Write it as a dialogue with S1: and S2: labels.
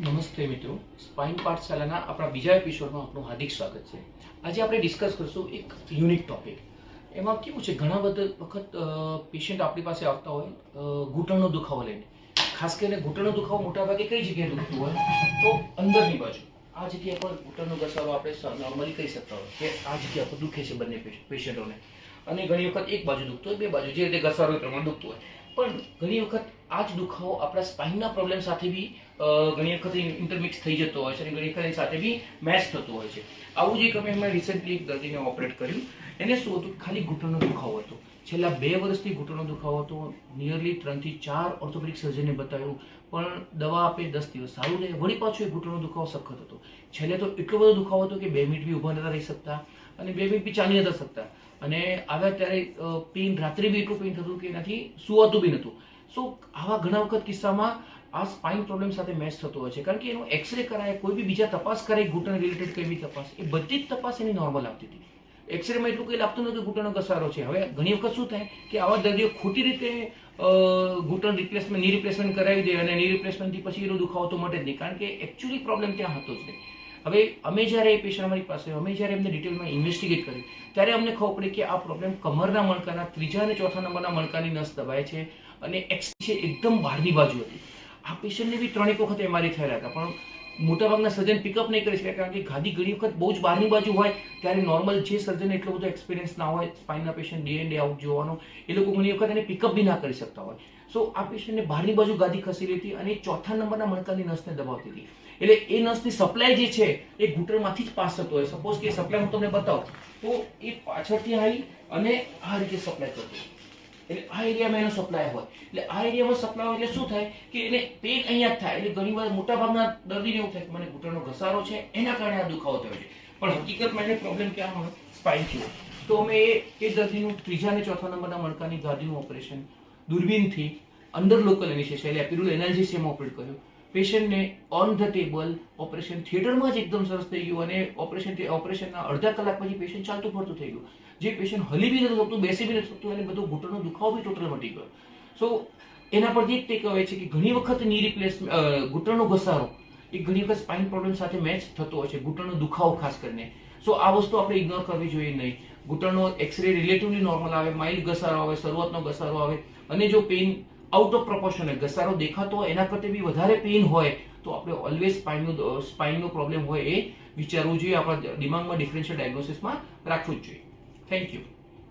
S1: નમસ્તે મિત્રો, સ્પાઇન પાઠશાલાના આપણા બીજા એપિસોડમાં આપનું હાર્દિક સ્વાગત છે. આજે આપણે ડિસ્કસ કરશું એક યુનિક ટોપિક. એમાં કેવું છે, ઘણા બધા વખત પેશન્ટ આપણી પાસે આવતા હોય ઘૂંટણનો દુખાવો લઈને. ખાસ કરીને ઘૂંટણનો દુખાવો મોટાભાગે કઈ જગ્યાએ દુખતું હોય તો અંદરની બાજુ આ જગ્યા પર ઘૂંટણનો ઘસારો આપણે નોર્મલી કહી શકતા હોય કે આ જગ્યા પર દુખે છે બંને પેશન્ટોને. અને ઘણી વખત એક બાજુ દુખતું હોય, બે બાજુ જે રીતે ઘસારો એ પ્રમાણે દુખતું હોય. પણ ઘણી વખત આ જ દુખાવો આપણા સ્પાઇનના પ્રોબ્લેમ સાથે બી ઘણી વખત ઇન્ટરમિક્સ થઈ જતો હોય છે અને ઘણી વખત સાથે બી મેચ થતું હોય છે. આવું જ એક અમે રિસેન્ટલી એક દર્દીને ઓપરેટ કર્યું. એને શું હતું, ખાલી ઘૂંટણનો દુખાવો હતો. છેલ્લા 2 વર્ષથી ઘૂંટણનો દુખાવો હતો. નિયરલી 3 થી 4 ઓર્થોપેડિક સર્જનને બતાવ્યું, પણ દવા આપે 10 દિવસ સારું રહે, વળી પાછો એ ઘૂંટણનો દુખાવો સખત હતો. છેલ્લે તો એટલો બધો દુખાવો હતો કે 2 મિનિટ બી ઊભા નતા રહી શકતા અને 2 મિનિટ બી ચાલી નતા શકતા. અને આવ્યા ત્યારે પેઇન, રાત્રે બી એટલું પેઇન થતું કે એનાથી સુવાતું બી નહોતું. સો આવા ઘણા વખત કિસ્સામાં આ સ્પાઇન પ્રોબ્લેમ સાથે મેચ થતો હોય છે, કારણ કે એનો એક્સરે કરાય, કોઈ બી બીજા તપાસ કરાય, ઘૂંટણ રિલેટેડ કઈ બી તપાસ, એ બધી જ તપાસ એની નોર્મલ આવતી હતી. એક્સરેમાં એટલું કંઈ લાગતું નતું ઘૂંટણનો ઘસારો છે. હવે ઘણી વખત શું થાય કે આવા દર્દીઓ ખોટી રીતે ઘૂંટણ રિપ્લેસમેન્ટ, ની રિપ્લેસમેન્ટ કરાવી દે અને ની રિપ્લેસમેન્ટથી પછી એનો દુખાવો તો મટે જ નહીં, કારણ કે એકચ્યુઅલી પ્રોબ્લેમ ત્યાં હતો જ નહીં. હવે અમે જ્યારે એ પેશન્ટ અમારી પાસે, અમે જ્યારે એમને ડિટેલમાં ઇન્વેસ્ટિગેટ કર્યું ત્યારે અમને ખબર પડી કે આ પ્રોબ્લેમ કમરના મણકાના 3જા અને 4થા નંબરના મણકાની નસ દબાય છે અને એક્સ છે એકદમ બહારની બાજુ હતી. આ પેશન્ટને બી 3 વખત એમઆરઆઈ થયેલા હતા, પણ મોટાભાગના સર્જન પિકઅપ નહીં કરી શકે, કારણ કે ગાદી ઘણી વખત બહુ જ બહારની બાજુ હોય ત્યારે નોર્મલ જે સર્જન એટલો બધો એક્સપિરિયન્સ ના હોય સ્પાઇનના patient day in day out જોવાનો, એ લોકો ઘણી વખત એને પિકઅપ બી ના કરી શકતા હોય. સો આ પેશન્ટને બહારની બાજુ ગાદી ખસેલી હતી અને 4થા નંબરના મણકાની નસને દબાવતી હતી. એટલે એ નસની સપ્લાય જે છે એ ઘૂંટણમાંથી જ પાસ થતો હોય. સપોઝ કે સપ્લાય હું તમને બતાવું તો એ પાછળથી આવી અને આ રીતે સપ્લાય કરતો, એટલે આ એરિયામાં એનો સપ્લાય હોય. એટલે આ એરિયામાં સપ્લાય હોય એટલે શું થાય કે એને પેઇન અહીંયા જ થાય. એટલે ઘણી વાર મોટાભાગના દર્દીને એવું થાય કે મને ઘૂંટણનો ઘસારો છે, એના કારણે આ દુખાવો થયો છે, પણ હકીકતમાં એને પ્રોબ્લેમ ક્યાં હોય, સ્પાઇનથી હોય. તો અમે એ દર્દીનું 3જા અને 4થા નંબરના મણકાની ગાદીનું ઓપરેશન દૂરબીનથી અંડર લોકલ એનેસ્થેસિયા એટલે એપિડ્યુરલ એનાલ્જેસિયામાં ઓપરેટ કર્યું. પેશન્ટને ઓન ધ ટેબલ ઓપરેશન થિયેટરમાં જ એકદમ સરસ થઈ ગયું અને ઓપરેશનના અડધા કલાક પછી પેશન્ટ ચાલતું ફરતું થઈ ગયું. જે પેશન્ટ હલી બી નથી શકતું, બેસી બી નથી શકતું, અને બધો ઘૂંટણનો દુખાવો બી ટોટલ મટી ગયો. સો એના પરથી એક ટેક અવે છે કે ઘણી વખત ની રિપ્લેસમેન્ટ, ઘૂંટણનો ઘસારો એ ઘણી વખત સ્પાઇન પ્રોબ્લેમ સાથે મેચ થતો હોય છે, ઘૂંટણનો દુખાવો ખાસ કરીને. સો આ વસ્તુ આપણે ઇગ્નોર કરવી જોઈએ નહીં. ઘૂંટણનો એક્સરે રિલેટિવલી નોર્મલ આવે, માઇલ્ડ ઘસારો આવે, શરૂઆતનો ઘસારો આવે, અને જો પેઇન આઉટ ઓફ પ્રોપોર્શન ઘસારો દેખાતો હોય, એના કરતાં બી વધારે પેઇન હોય તો આપણે ઓલવેઝ સ્પાઇનનો પ્રોબ્લેમ હોય એ વિચારવું જોઈએ, આપણા દિમાગમાં ડિફરન્શિયલ ડાયગ્નોસિસમાં રાખવું જ જોઈએ. Thank you.